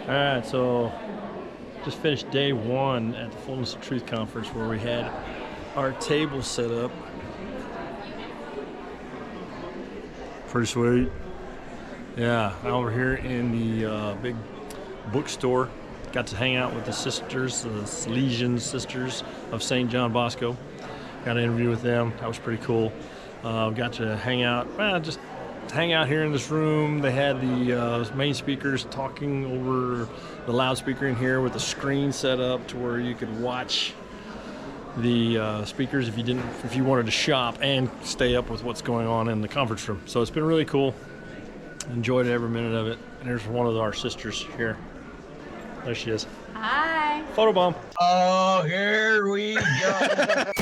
All right, so just finished day one at the Fullness of Truth conference where we had our table set up. Pretty sweet. Yeah, over here in the big bookstore. Got to hang out with the sisters, the Salesian sisters of St. John Bosco. Got an interview with them. That was pretty cool. Got to hang out, just hang out here in this room. They had the main speakers talking over the loudspeaker in here with a screen set up to where you could watch the speakers if you wanted to shop and stay up with what's going on in the conference room. So it's been really cool. Enjoyed every minute of it. And there's one of our sisters here. There she is. Hi. Photobomb. Oh, here we go.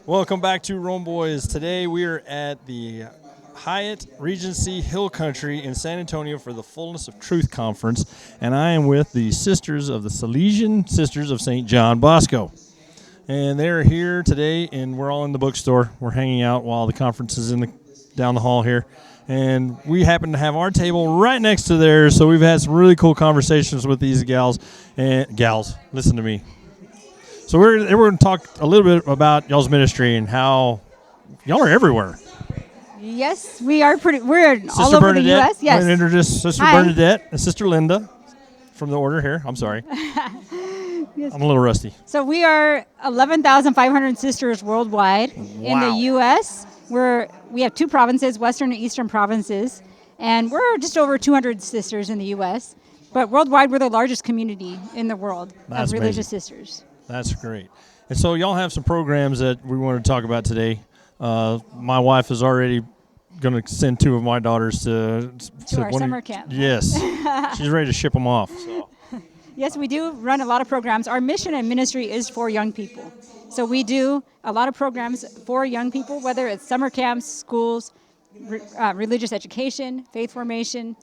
Welcome back to Rome Boys. Today we are at the Hyatt Regency Hill Country in San Antonio for the Fullness of Truth Conference, and I am with the sisters of the Salesian Sisters of St. John Bosco. And they're here today, and we're all in the bookstore. We're hanging out while the conference is down the hall here. And we happen to have our table right next to theirs, so we've had some really cool conversations with these gals. And gals, listen to me. So we're going to talk a little bit about y'all's ministry and how y'all are everywhere. Yes, we are we're Sister all over Bernadette, the U.S. Yes. I'm going to introduce Sister Hi. Bernadette and Sister Linda from the order here. I'm sorry. Yes. I'm a little rusty. So we are 11,500 sisters worldwide. In the U.S., we have two provinces, Western and Eastern provinces, and we're just over 200 sisters in the U.S. But worldwide, we're the largest community in the world of religious sisters. That's great. And so y'all have some programs that we want to talk about today. My wife is already going to send two of my daughters to our summer camp. Yes. She's ready to ship them off. So. Yes, we do run a lot of programs. Our mission and ministry is for young people. So we do a lot of programs for young people, whether it's summer camps, schools, religious education, faith formation,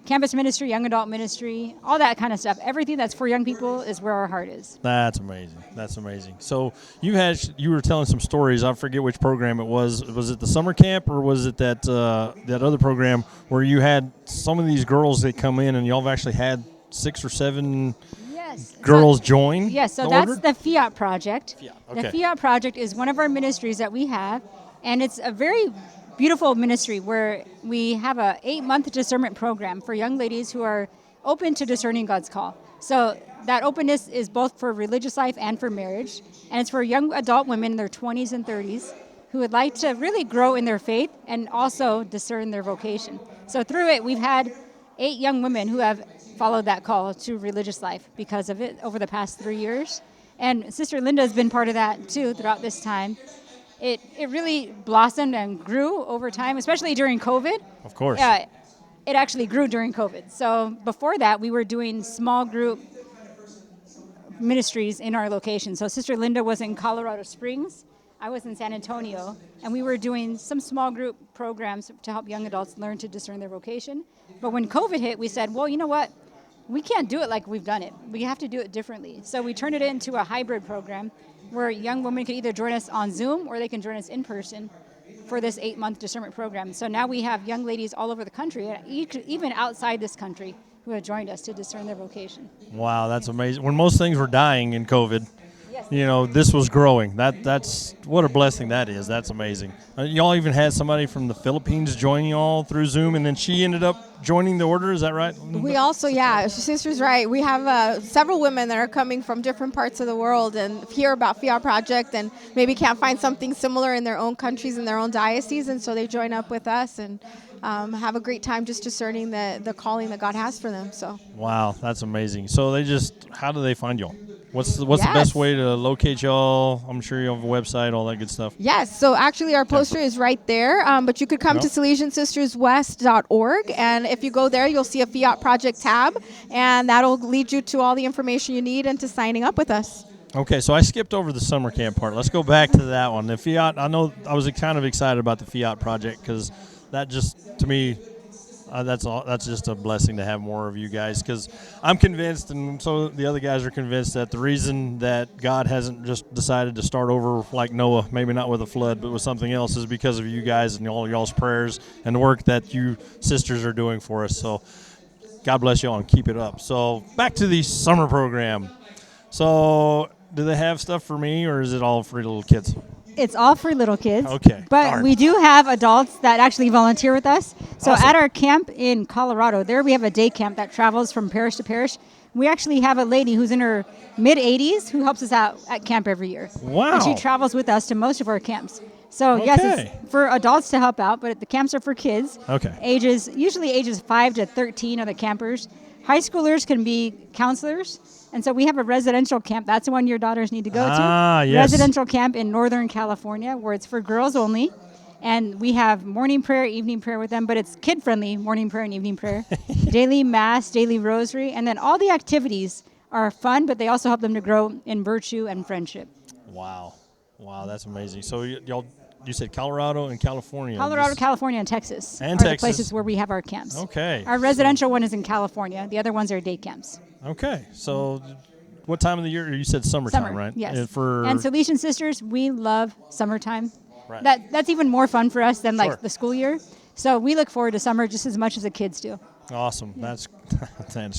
campus ministry, young adult ministry, all that kind of stuff. Everything that's for young people is where our heart is. That's amazing. That's amazing. So you were telling some stories. I forget which program it was. Was it the summer camp or was it that other program where you had some of these girls that come in and y'all have actually had 6 or 7 girls join? Yes, so that's order? the Fiat Project. Fiat, okay. The Fiat Project is one of our ministries that we have, and it's a very beautiful ministry where we have a 8-month discernment program for young ladies who are open to discerning God's call. So that openness is both for religious life and for marriage, and it's for young adult women in their 20s and 30s who would like to really grow in their faith and also discern their vocation. So through it, we've had 8 young women who have followed that call to religious life because of it over the past 3 years. And Sister Linda has been part of that too throughout this time. It really blossomed and grew over time, especially during COVID. Of course. It actually grew during COVID. So before that, we were doing small group ministries in our location. So Sister Linda was in Colorado Springs. I was in San Antonio. And we were doing some small group programs to help young adults learn to discern their vocation. But when COVID hit, we said, well, you know what? We can't do it like we've done it. We have to do it differently. So we turned it into a hybrid program where young women can either join us on Zoom or they can join us in person for this 8-month discernment program. So now we have young ladies all over the country, even outside this country, who have joined us to discern their vocation. Wow, that's amazing. When most things were dying in COVID, this was growing. That's what a blessing that is. That's amazing. Y'all even had somebody from the Philippines join y'all through Zoom, and then she ended up joining the order. Is that right? We also, Sister's right. We have several women that are coming from different parts of the world and hear about Fiat Project and maybe can't find something similar in their own countries, in their own diocese, and so they join up with us and have a great time just discerning the calling that God has for them. So. Wow, that's amazing. So how do they find y'all? What's the best way to locate y'all? I'm sure you have a website, all that good stuff. Yes. So actually our poster is right there, but you could come to SalesianSistersWest.org, and if you go there, you'll see a Fiat Project tab, and that'll lead you to all the information you need and to signing up with us. Okay, so I skipped over the summer camp part. Let's go back to that one. The Fiat, I know I was kind of excited about the Fiat Project because that just, to me, That's just a blessing to have more of you guys, because I'm convinced, and so the other guys are convinced, that the reason that God hasn't just decided to start over like Noah, maybe not with a flood, but with something else, is because of you guys and all y'all's prayers and the work that you sisters are doing for us. So God bless y'all and keep it up. So back to the summer program. So do they have stuff for me, or is it all for little kids? It's all for little kids. Okay. But Darn. we do have adults that actually volunteer with us. So Awesome. at our camp in Colorado, there we have a day camp that travels from parish to parish. We actually have a lady who's in her mid-80s who helps us out at camp every year. Wow. And she travels with us to most of our camps. So yes, Okay. it's for adults to help out, but the camps are for kids. Okay. Usually ages 5 to 13 are the campers. High schoolers can be counselors. And so we have a residential camp. That's the one your daughters need to go to. Ah, yes. Residential camp in Northern California, where it's for girls only. And we have morning prayer, evening prayer with them, but it's kid-friendly, morning prayer and evening prayer. Daily mass, daily rosary. And then all the activities are fun, but they also help them to grow in virtue and friendship. Wow, that's amazing. So you said Colorado and California. Colorado, California, and Texas And are Texas. the places where we have our camps. Okay. Our residential one is in California. The other ones are day camps. Okay. So what time of the year? You said summertime, Summer, right? yes. And for And Salesian sisters, we love summertime. Right. That's even more fun for us than Sure. like the school year. So we look forward to summer just as much as the kids do. Awesome. That's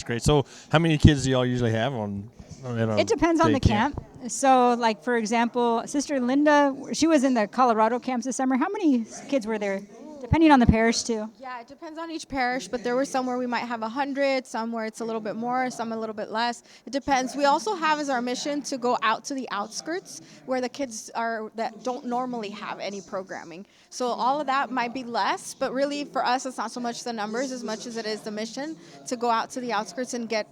great. So how many kids do y'all usually have on? It depends on the camp. So, like, for example, Sister Linda, she was in the Colorado camps this summer. How many kids were there? Depending on the parish, too. Yeah, it depends on each parish, but there were some where we might have 100, some where it's a little bit more, some a little bit less. It depends. We also have as our mission to go out to the outskirts where the kids are that don't normally have any programming. So all of that might be less, but really for us, it's not so much the numbers as much as it is the mission to go out to the outskirts and get,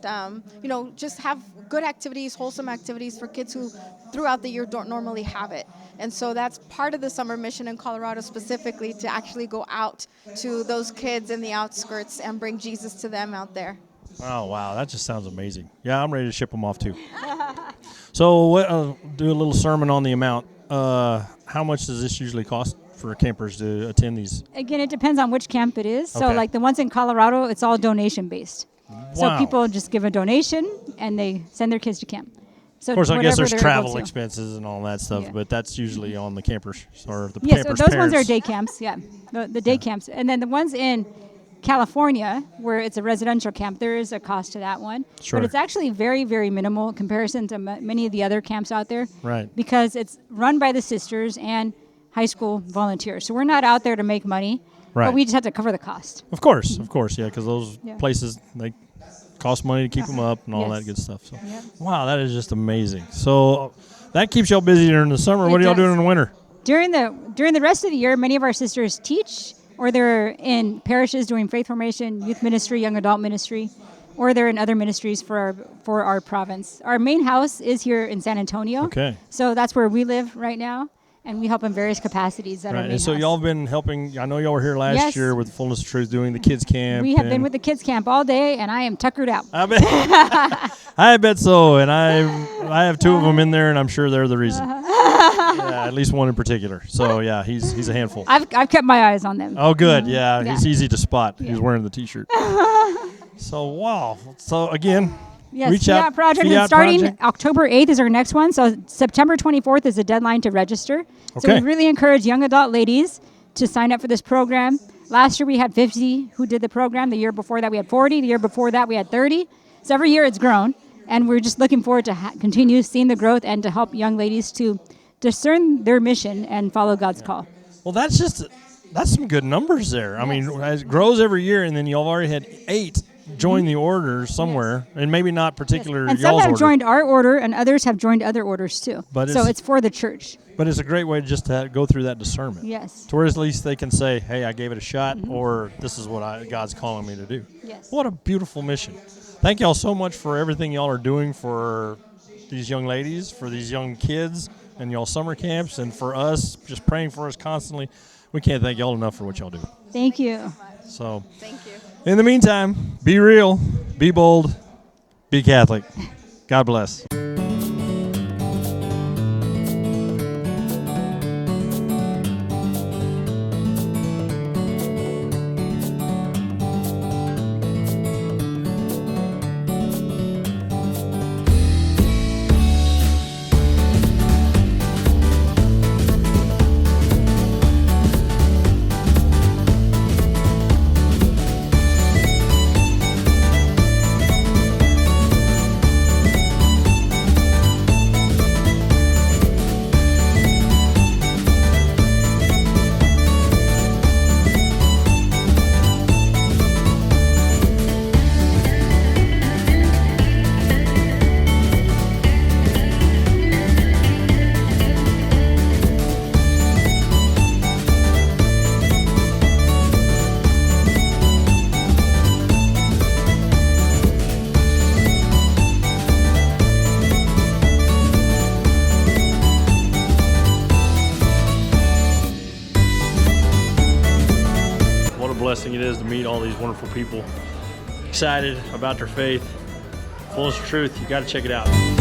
just have good activities, wholesome activities for kids who throughout the year don't normally have it. And so that's part of the summer mission in Colorado specifically, to actually go out to those kids in the outskirts and bring Jesus to them out there. Oh, wow. That just sounds amazing. Yeah, I'm ready to ship them off, too. So do a little sermon on the amount. How much does this usually cost for campers to attend these? Again, it depends on which camp it is. So, Okay. like the ones in Colorado, it's all donation-based. So Wow. people just give a donation, and they send their kids to camp. So Of course, I guess there's whatever they're able travel to. expenses and all that stuff, Yeah. but that's usually on the campers or the Yes, campers' those ones are parents. day camps. Yeah, the day camps, and then the ones in California, where it's a residential camp, there is a cost to that one. Sure. But it's actually very, very minimal in comparison to many of the other camps out there. Right. Because it's run by the sisters and high school volunteers. So we're not out there to make money, Right. but we just have to cover the cost. Of course, yeah, because those Yeah. places, they cost money to keep them up and all Yes. that good stuff. So, Yep. wow, that is just amazing. So that keeps y'all busy during the summer. What It are y'all does. doing in the winter? During the rest of the year, many of our sisters teach, or they're in parishes doing faith formation, youth ministry, young adult ministry, or they're in other ministries for our province. Our main house is here in San Antonio. Okay. So that's where we live right now, and we help in various capacities at our Right, main and so house. y'all have been helping. I know y'all were here last Yes. year with Fullness of Truth doing the kids camp. We have been and with the kids camp all day, and I am tuckered out. I bet, I bet so, and I have two of them in there, and I'm sure they're the reason. Yeah, at least one in particular. So yeah, he's a handful. I've kept my eyes on them. Oh, good. Yeah, Yeah. he's easy to spot. He's Yeah. wearing the T-shirt. So wow. So again, Yes, reach Fiat out. Project. Fiat And starting Project. October 8th is our next one. So September 24th is the deadline to register. So Okay. we really encourage young adult ladies to sign up for this program. Last year we had 50 who did the program. The year before that we had 40. The year before that we had 30. So every year it's grown. And we're just looking forward to continue seeing the growth and to help young ladies to discern their mission and follow God's call. Well, that's some good numbers there. I mean, as it grows every year, and then you've already had 8 join the order somewhere, and maybe not particular And some y'all's have order. joined our order, and others have joined other orders too. But so it's- it's for the church. But it's a great way just to go through that discernment. Yes. To where at least they can say, hey, I gave it a shot, or this is what God's calling me to do. Yes. What a beautiful mission. Thank y'all so much for everything y'all are doing for these young ladies, for these young kids, and y'all summer camps, and for us, just praying for us constantly. We can't thank y'all enough for what y'all do. Thank you. So, Thank you. in the meantime, be real, be bold, be Catholic. God bless. is to meet all these wonderful people excited about their faith. Fullness of Truth, you got to check it out.